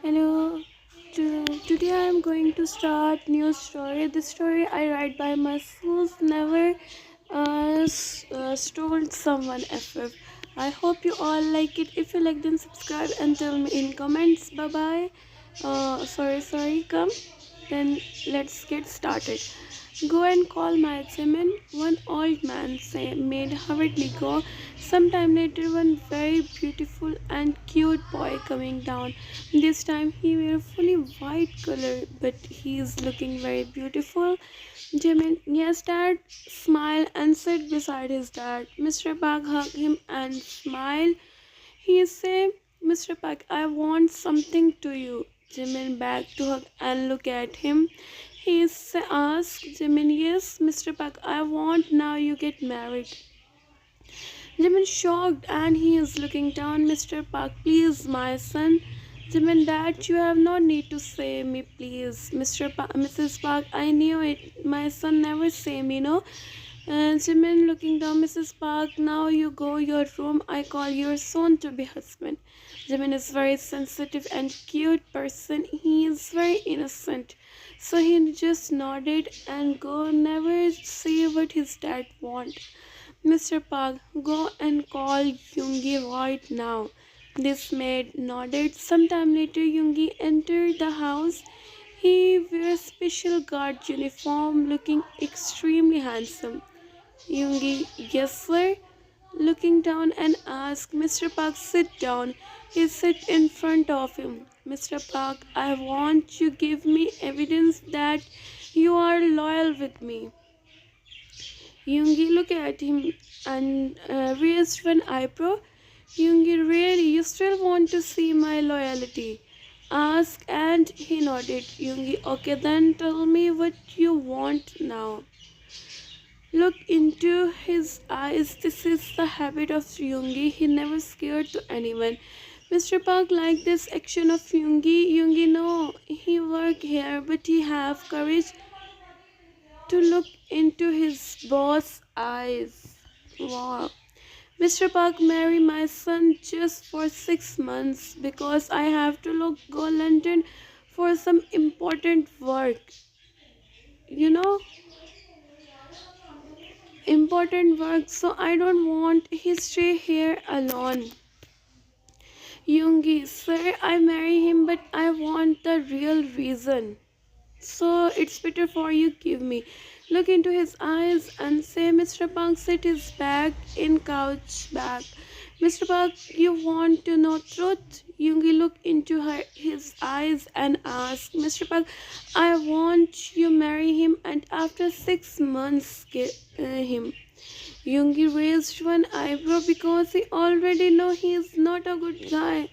Hello. Today I am going to start new story. This story I write by myself. Never stole someone FF. I hope you all like it. If you like, then subscribe and tell me in comments. Bye bye. Sorry. Come. Then let's get started. Go and call my Jimin. One old man made hurriedly go. Sometime later, one very beautiful and cute boy coming down. This time he wear fully white color, but he is looking very beautiful. Jimin, yes, dad, smile and sit beside his dad. Mr. Park hugged him and smiled. He said, Mr. Park, I want something to you. Jimin backed to hug and look at him. Asked Jimin, yes, Mr. Park, I want now you get married. Jimin shocked and he is looking down. Mr. Park, please, my son. Jimin, dad, you have no need to say me, please. Mrs. Park, I knew it. My son never say me, no. And Jimin looking down, Mrs. Park, now you go your room. I call your soon to be husband. Jimin is very sensitive and cute person. He is very innocent. So he just nodded and go never see what his dad want. Mr. Park, go and call Yoongi right now. This maid nodded. Sometime later, Yoongi entered the house. He wears special guard uniform, looking extremely handsome. Yoongi, yes sir. Looking down and asked, Mr. Park, sit down. He sat in front of him. Mr. Park, I want you give me evidence that you are loyal with me. Yoongi looked at him and raised one eyebrow. Yoongi, really, you still want to see my loyalty? Asked and he nodded. Yoongi, okay then tell me what you want now. Look into his eyes. This is the habit of Yoongi. He never scared to anyone. Mr. Park liked this action of Yoongi. Yoongi, no, he work here, but he have courage to look into his boss' eyes. Wow. Mr. Park, marry my son just for 6 months because I have to go London for some important work. You know, important work, so I don't want he stay here alone. Yoongi, sir, I marry him, but I want the real reason. So it's better for you give me. Look into his eyes and say, Mr. Park, sit his back in couch back. Mr. Park, you want to know truth? Yoongi look into his eyes and ask, Mr. Park, I want you marry him and after 6 months get him. Yoongi raised one eyebrow because he already know he is not a good guy.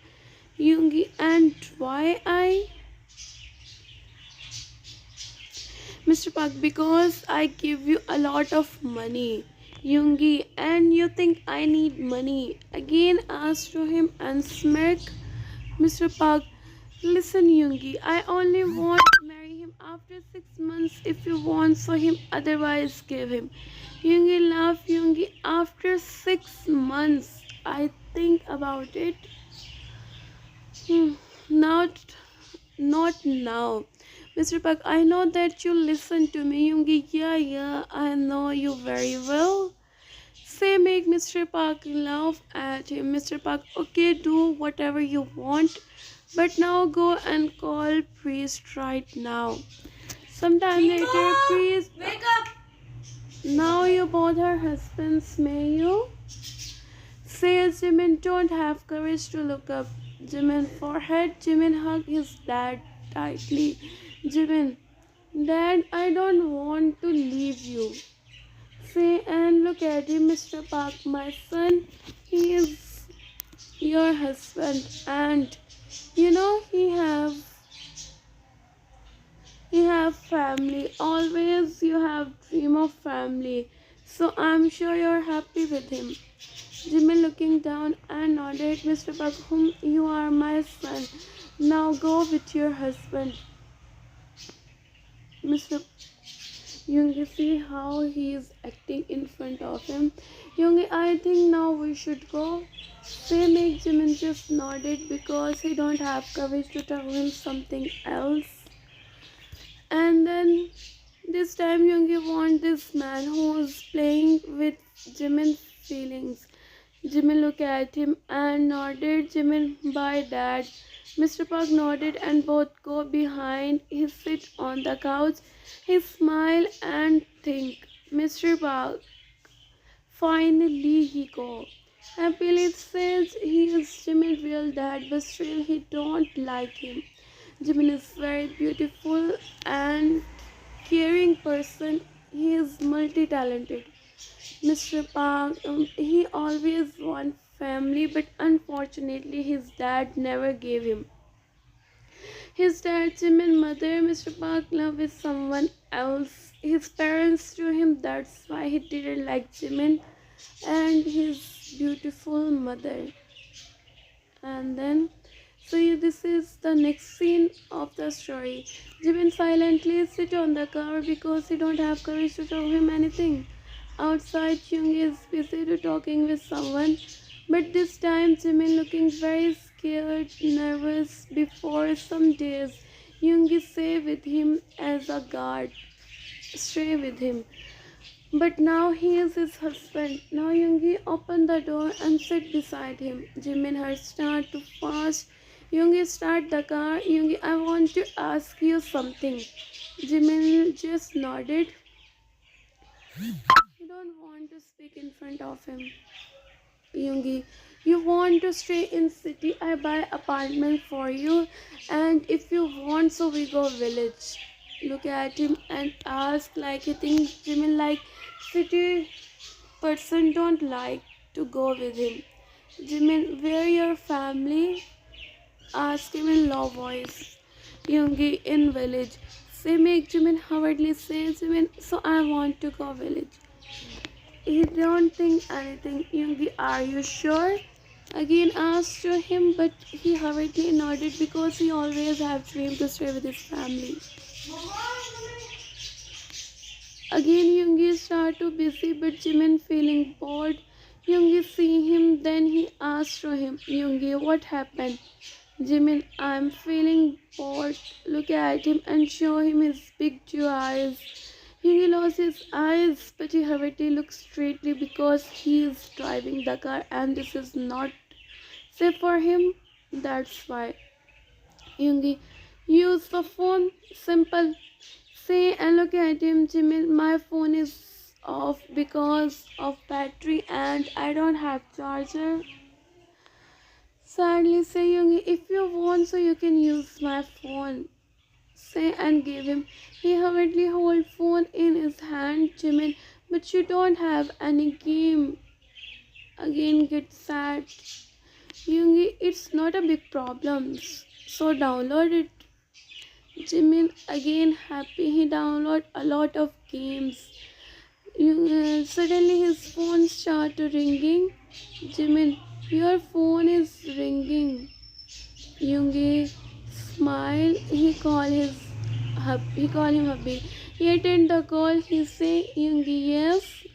Yoongi, and why I? Mr. Park, because I give you a lot of money. Yoongi, and you think I need money? Again asked to him and smirked. Mr. Park, listen Yoongi, I only want to marry him after 6 months if you want for him, otherwise give him. Yoongi laughed. Yoongi, after 6 months, I think about it. Not, not now. Mr. Park, I know that you listen to me. Yoongi, yeah, I know you very well. Say, make Mr. Park laugh at him. Mr. Park, okay, do whatever you want. But now go and call priest right now. Sometime later, priest. Wake up! Now you both are husbands, may you? Says Jimin, don't have courage to look up. Jimin forehead. Jimin hugged his dad tightly. Jimin, Dad, I don't want to leave you. Say and look at him, Mr. Park, my son. He is your husband, and you know he have family. Always you have dream of family. So I'm sure you're happy with him. Jimmy looking down and nodded. Mr. Park, whom you are my son. Now go with your husband. Mr. Yoongi, see how he is acting in front of him. Yoongi, I think now we should go. Say make Jimin just nodded because he don't have courage to tell him something else. And then this time Yoongi want this man who's playing with Jimin's feelings. Jimin looked at him and nodded. Jimin, bye dad. Mr. Park nodded and both go behind. He sit on the couch. He smile and think. Mr. Park, finally he go. Happily says he is Jimin's real dad, but still he don't like him. Jimin is very beautiful and caring person. He is multi-talented. Mr. Park, he always want family, but unfortunately his dad never gave him. His dad, Jim and mother, Mr. Park love with someone else. His parents to him, that's why he didn't like Jimin and his beautiful mother. And then, so yeah, this is the next scene of the story. Jimin silently sit on the car because he don't have courage to tell him anything. Outside, Chung is busy to talking with someone, but this time Jimin looking very scared, nervous. Before some days, Yoongi stay with him as a guard. Stay with him. But now he is his husband. Now Yoongi open the door and sit beside him. Jimin heart start to fast. Yoongi start the car. Yoongi, I want to ask you something. Jimin just nodded. You don't want to speak in front of him. Yoongi, you want to stay in city? I buy apartment for you, and if you want, so we go village. Look at him and ask like he thinks Jimin like city person don't like to go with him. Jimin, where your family? Ask him in low voice. Yoongi in village. Say make Jimin hurriedly say Jimin, so I want to go village. He don't think anything. Yoongi, are you sure? Again asked to him, but he hurriedly nodded because he always have dreamed to stay with his family. Again Yoongi start to busy, but Jimin feeling bored. Yoongi see him, then he asked to him, Yoongi, what happened? Jimin, I'm feeling bored. Look at him and show him his big two eyes. He lost his eyes, but he hurriedly looks straightly because he is driving the car and this is not safe for him. That's why. Yoongi, use the phone. Simple. Say and look at him, Jimin. My phone is off because of battery and I don't have charger. Sadly say Yoongi, if you want so you can use my phone. Say and give him. He hurriedly hold phone in his hand, Jimin, but you don't have any game. Again get sad. Yoongi, it's not a big problem. So download it. Jimin again happy. He download a lot of games. Suddenly his phone started ringing. Jimin, your phone is ringing. Yoongi smile. He call him hubby. He attend the call. He say Yoongi yes.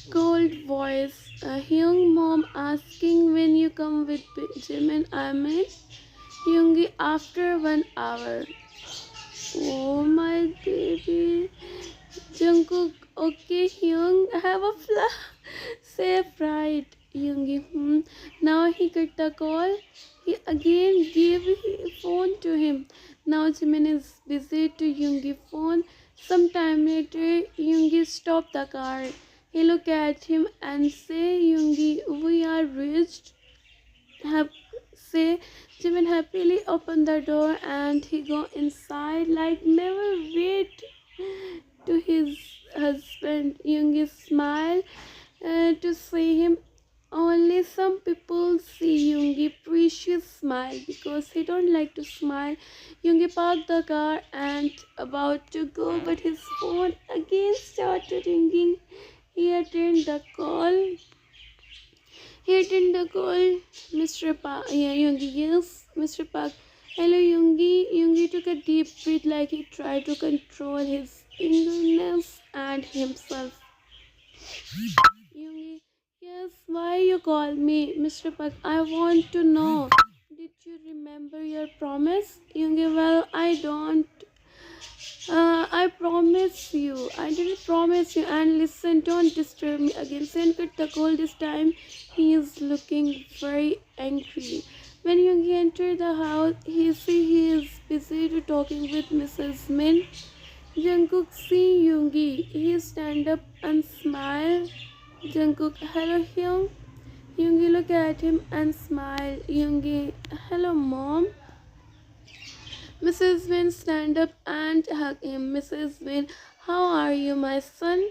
Cold voice. Young mom asking when you come with Jimin. I mean Yoongi after 1 hour. Oh my baby. Jungkook, okay, Hyung, have a safe ride. Yoongi, Now he got the call. He again gave his phone to him. Now Jimin is busy to Yoongi phone. Sometime later, Yoongi stopped the car. He looked at him and say, Yoongi, we are reached. Say Jimin happily opened the door and he go inside like never wait to his husband. Yoongi smile to see him. Only some people see Yoongi precious smile because he don't like to smile. Yoongi parked the car and about to go, but his phone again started ringing. He attended the call. Mr. Park. Yeah, Yoongi, yes, Mr. Park. Hello, Yoongi. Yoongi took a deep breath like he tried to control his eagerness and himself. Yoongi, yes, why you call me? Mr. Park, I want to know. Did you remember your promise? Yoongi, well, I don't. I promise you. I didn't promise you. And listen, don't disturb me again. Senkat Takol this time he is looking very angry. When Yoongi entered the house, he is busy to talking with Mrs. Min. Jungkook see Yoongi. He stand up and smile. Jungkook, hello Hyung. Yoongi look at him and smile. Yoongi, hello mom. Mrs. Win stand up and hug him. Mrs. Win, how are you, my son?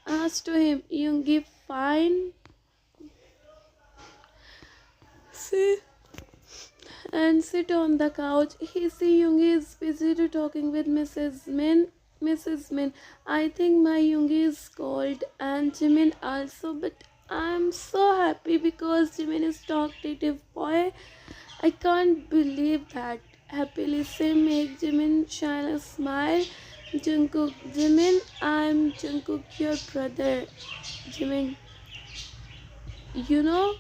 Asked to him. Yoongi, fine. See? And sit on the couch. He see Yoongi is busy to talking with Mrs. Min. Mrs. Min, I think my Yoongi is cold and Jimin also, but I'm so happy because Jimin is talkative boy. I can't believe that. Happily say make Jimin shine a smile. Jungkook, Jimin, I'm Jungkook, your brother. Jimin, you know,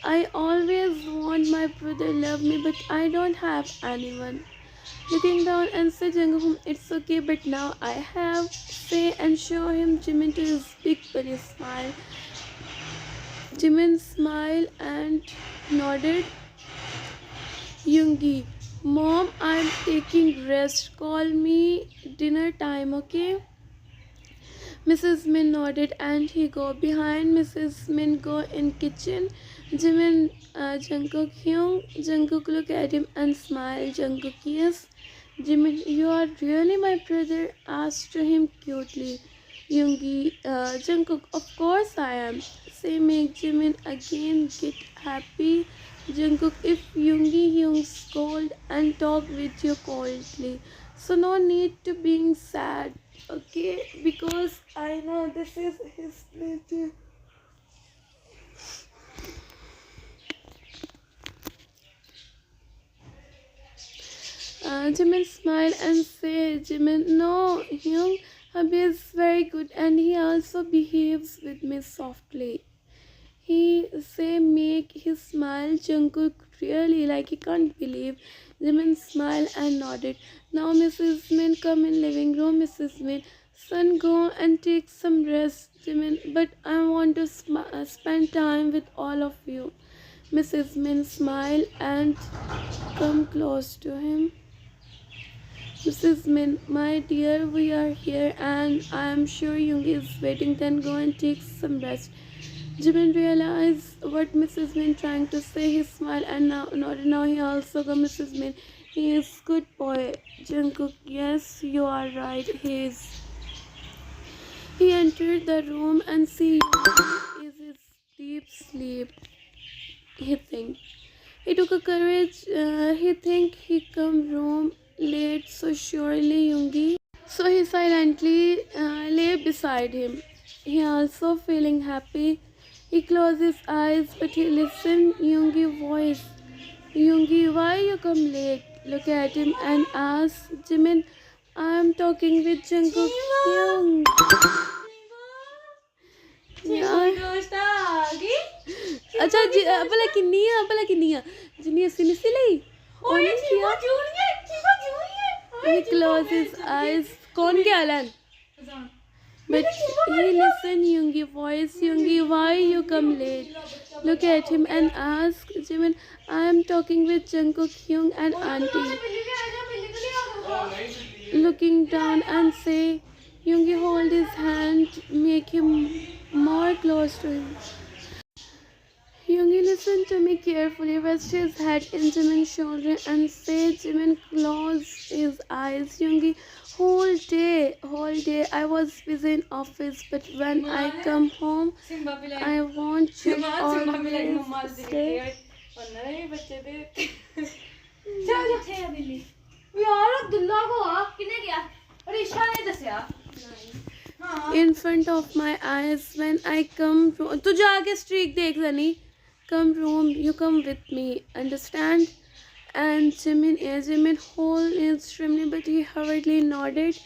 I always want my brother love me, but I don't have anyone. Looking down and say Jungkook, it's okay, but now I have. Say and show him Jimin to his big bunny smile. Jimin smiled and nodded. Yoongi, mom, I'm taking rest. Call me dinner time, okay? Mrs. Min nodded and he go behind. Mrs. Min go in kitchen. Jimin, Jungkook, Hyung. Jungkook look at him and smile. Jungkook, yes. Jimin, you are really my brother? Asked to him cutely. Yoongi, Jungkook, of course I am. Say make Jimin again get happy. Jungkook, if Yoongi Hyung scold and talk with you coldly, so no need to being sad, okay? Because I know this is his nature. Jimin smile and say, Jimin, no, Hyung, hubby is very good and he also behaves with me softly. He say make his smile. Jungkook really like he can't believe. Jimin smiled and nodded. Now Mrs. Min come in living room. Mrs. Min, son go and take some rest. Jimin, but I want to spend time with all of you. Mrs. Min smile and come close to him. Mrs. Min, my dear, we are here and I am sure Yoongi is waiting. Then go and take some rest. Jimin realized what Mrs. Min trying to say. He smiled and nodded. Now he also got Mrs. Min. He is good boy. Jungkook, yes, you are right. He is. He entered the room and see is his deep sleep. He think. He took a courage. He think he come room late, so surely Yoongi. So he silently lay beside him. He also feeling happy. He closed his eyes, but he listened Yoongi voice. Yoongi, why you come late? Look at him and ask Jimin, I'm talking with Jungkook Hyung. अच्छा जी भला किन्नी आ जिन्नी अस्सी निस्सी लई ओने किया he closed his eyes कौन क्या लन but he listened Yoongi voice. Yoongi, why you come late? Look at him and ask Jimin, I am talking with Jungkook Hyung and auntie. Looking down and say, Yoongi hold his hand, make him more close to him. Yoongi listen to me carefully, rest his head in Jimin's shoulder and say, Jimin close his eyes. Yoongi, whole day I was busy in office, but when I come home, I want you always stay. In front of my eyes when I come to तू जाके streak देख जनी come room you come with me understand And Jimin whole extremely, but he hurriedly nodded.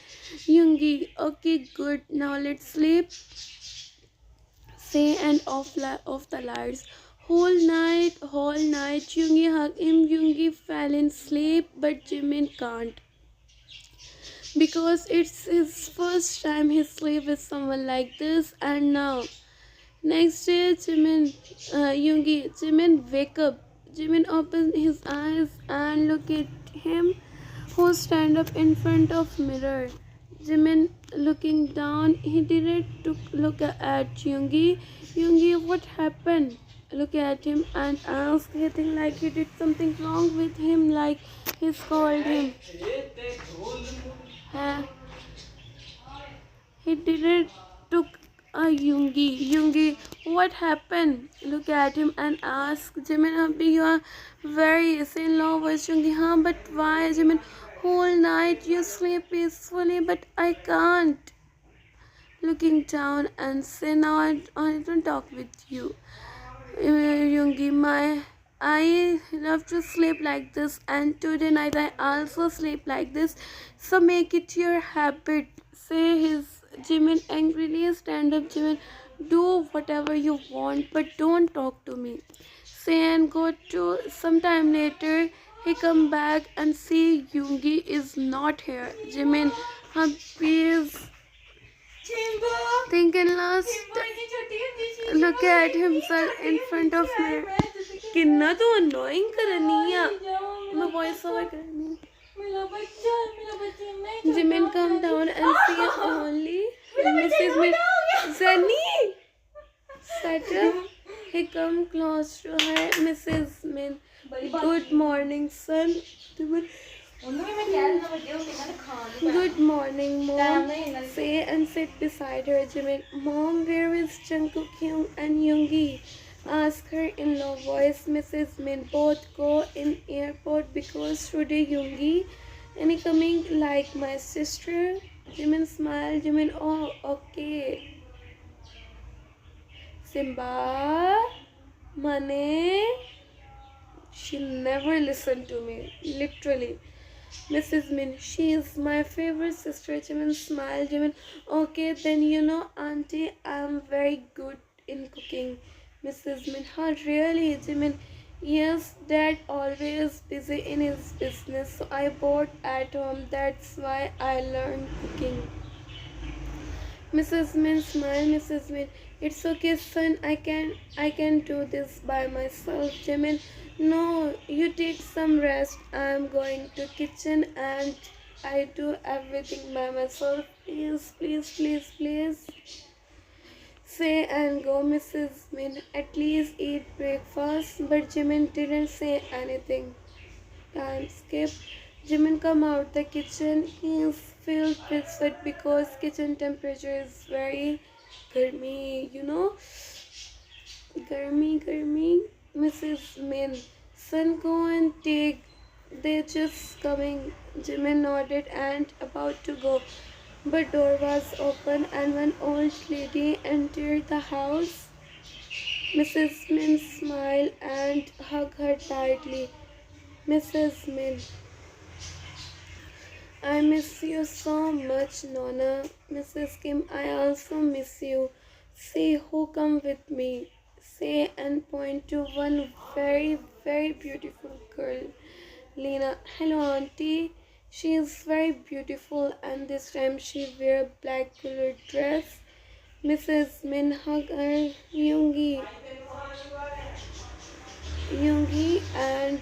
Yoongi, okay, good. Now let's sleep. Say and off the lights. Whole night. Yoongi hugged him. Yoongi fell in sleep, but Jimin can't because it's his first time he sleep with someone like this. And now next day, Jimin wake up. Jimin opened his eyes and look at him, who stand up in front of mirror. Jimin looking down, he didn't took look at Yoongi. Yoongi, what happened? Look at him and ask. He think like he did something wrong with him, like he scolded him. Huh? He didn't took a Yoongi, what happened? Look at him and ask. Jimin, Abhi, you are very in love with Yoongi. Huh? But why, Jimin? Whole night you sleep peacefully, but I can't. Looking down and say, now I don't talk with you. Yoongi, I love to sleep like this, and today night I also sleep like this. So make it your habit. Say his Jimin angrily stand up. Jimin, do whatever you want, but don't talk to me. Say and go to sometime later. He come back and see Yoongi is not here. Jimin, please think and last. Look at himself in front of me. किन्ना तो annoying करनी है. मैं voice over करनी. Jimin come down and see only Mrs. Zani. Saturn. He come close to her. Mrs. Min. Good morning, son. Good morning, Mom. Say and sit beside her. Jimin. Mom, where is Jungkook, Hyung and Yoongi? Ask her in low voice. Mrs. Min. Both go in airport because today Yoongi and he coming like my sister. Jimin smiled. Jimin, oh, okay. Simba, Mane. She never listened to me. Literally. Mrs. Min, she is my favorite sister. Jimin smiled. Jimin, okay, then you know, Auntie, I'm very good in cooking. Mrs. Min, huh, really? Jimin, yes, Dad always busy in his business, so I bought at home. That's why I learned cooking. Mrs. Min smiled. Mrs. Min, it's okay, son. I can do this by myself. Jimin, no, you take some rest. I'm going to kitchen and I do everything by myself. Please, please, please, please. Say and go, Mrs. Min. At least eat breakfast. But Jimin didn't say anything. Time skip. Jimin come out the kitchen. He is filled with sweat because kitchen temperature is very garmi, you know. Garmi. Mrs. Min, son, go and take. They're just coming. Jimin nodded and about to go, but door was open and one old lady entered the house. Mrs. Min smiled and hugged her tightly. Mrs. Min, I miss you so much, Nona. Mrs. Kim, I also miss you. See who come with me. Say and point to one very, very beautiful girl. Lena, hello auntie. She is very beautiful and this time she wear black colored dress. Mrs. Min hug her. Yoongi and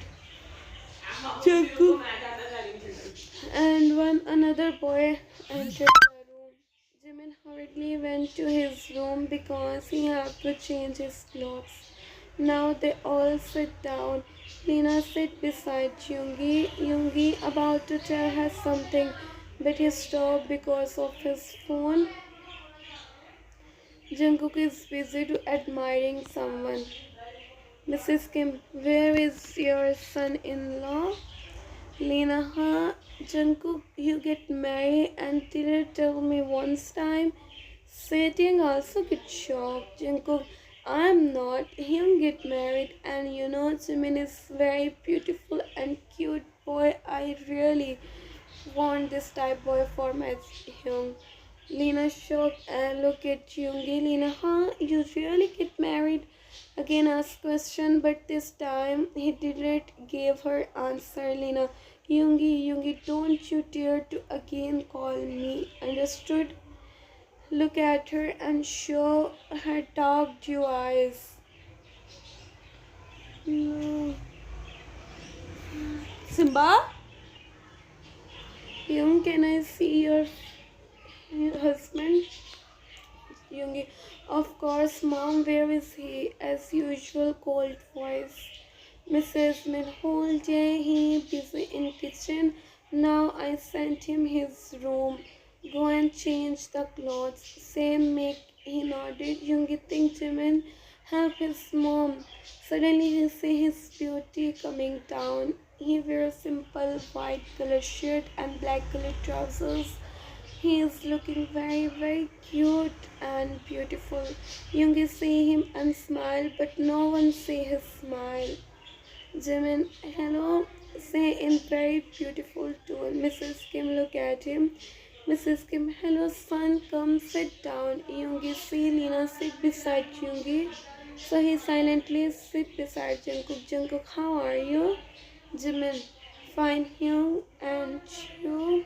Jungkook and one another boy entered the room. Jimin hurriedly went to his room because he had to change his clothes. Now they all sit down. Lena sat beside Yoongi about to tell her something, but he stopped because of his phone. Jungkook is busy to admiring someone. Mrs. Kim, where is your son-in-law? Lena, huh? Jungkook, you get married and didn't tell me once time. Setting also get shocked. Jungkook, I'm not. He'll get married, and you know, Jimin is very beautiful and cute boy. I really want this type boy for my Hyung. Lena shocked and look at Yoongi. Lena, huh? You really get married? Again asked question, but this time he didn't give her answer. Lena, Yoongi, don't you dare to again call me. Understood? Look at her and show her dark blue eyes. No. Simba? Young, can I see your husband? Yoongi, of course, mom, where is he? As usual, cold voice. Mrs. Min, whole day he busy in kitchen. Now I sent him his room. Go and change the clothes. Same make, he nodded. Yoongi think Jimin help his mom. Suddenly he see his beauty coming down. He wears simple white color shirt and black color trousers. He is looking very cute and beautiful. Yoongi see him and smile, but no one see his smile. Jimin, hello, say in very beautiful tone. Mrs. Kim look at him. Mrs. Kim, hello son, come sit down. Yoongi, see Lena sit beside Yoongi. So he silently sit beside Jungkook. Jungkook, how are you? Jimin, fine, Hyung, and you?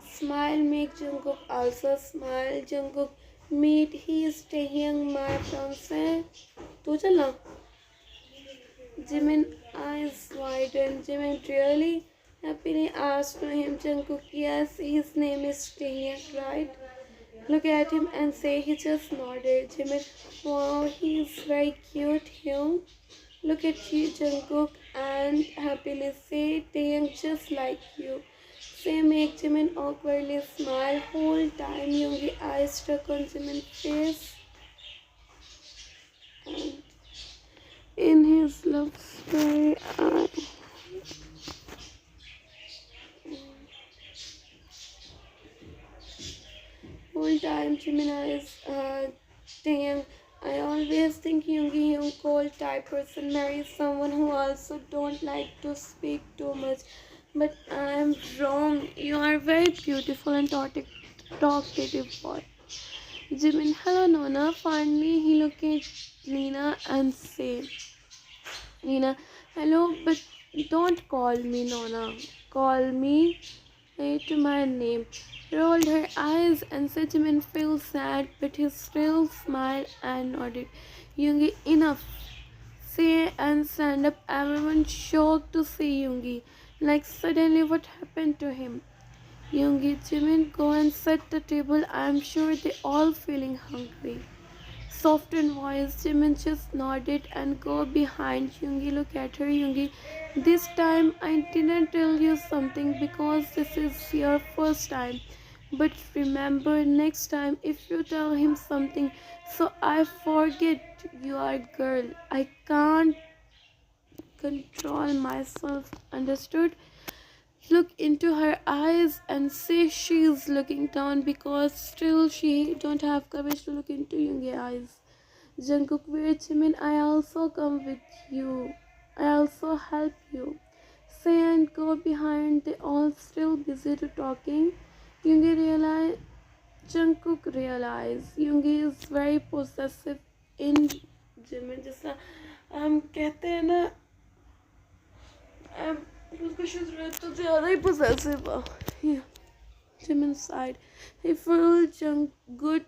Smile, make Jungkook also smile. Jungkook, meet, he is taking my fiance. तू चलना. Jimin eyes widened. Jimin really happily asked him. Jungkook, yes, his name is Taehyung, right? Look at him and say he just nodded. Jimin, wow, he is very cute. Hyung, look at you, Jungkook, and happily say Taehyung just like you. Say make Jimin awkwardly smile. Whole time Yoongi eyes stuck on Jimin's face. And in his love story, whole time Jimin is Taeyang. I always think Yoongi Hyung cold type person marries someone who also don't like to speak too much. But I am wrong. You are very beautiful and talkative boy. Jimin, hello Nona. Finally he look at Lena and say, Lena, hello, but don't call me Nona. Call me to my name. Rolled her eyes and said Jimin feels sad, but he still smiled and nodded. Yoongi, enough. Say and stand up. Everyone shocked to see Yoongi. Like suddenly what happened to him? Yoongi, Jimin, go and set the table. I'm sure they all feeling hungry. Softened voice, Jimin just nodded and go behind Yoongi. Look at her, Yoongi. This time I didn't tell you something because this is your first time. But remember next time if you tell him something so I forget you are a girl. I can't control myself. Understood? Look into her eyes and say she is looking down because still she don't have courage to look into Yoongi's eyes. Jungkook, wait, Jimin, I also come with you. I also help you. Say and go behind. They all still busy to talking. Yoongi realize Jungkook realize Yoongi is very possessive in Jimin. जैसा हम कहते हैं ना उसको शुरुआत तो ज़्यादा ही possessive है. Jimin sighed. He felt Jungkook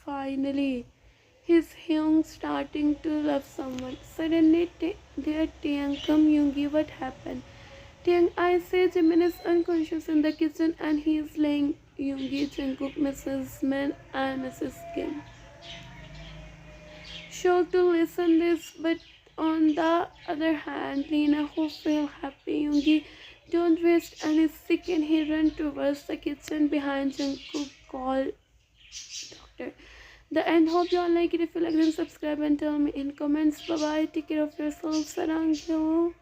finally. His Hyung starting to love someone. Suddenly, there Taeyang come. Yoongi, what happened? Taeyang, I say Jimin is unconscious in the kitchen and he is laying. Yoongi, Jungkook, Mrs. Min and Mrs. Kim. Shocked to listen this, but on the other hand, Lena, who feel happy, Yoongi, don't waste any second. He ran towards the kitchen behind Jungkook. Call doctor. The end. Hope you all like it. If you like, then subscribe and tell me in comments. Bye bye. Take care of yourselves. Sarang.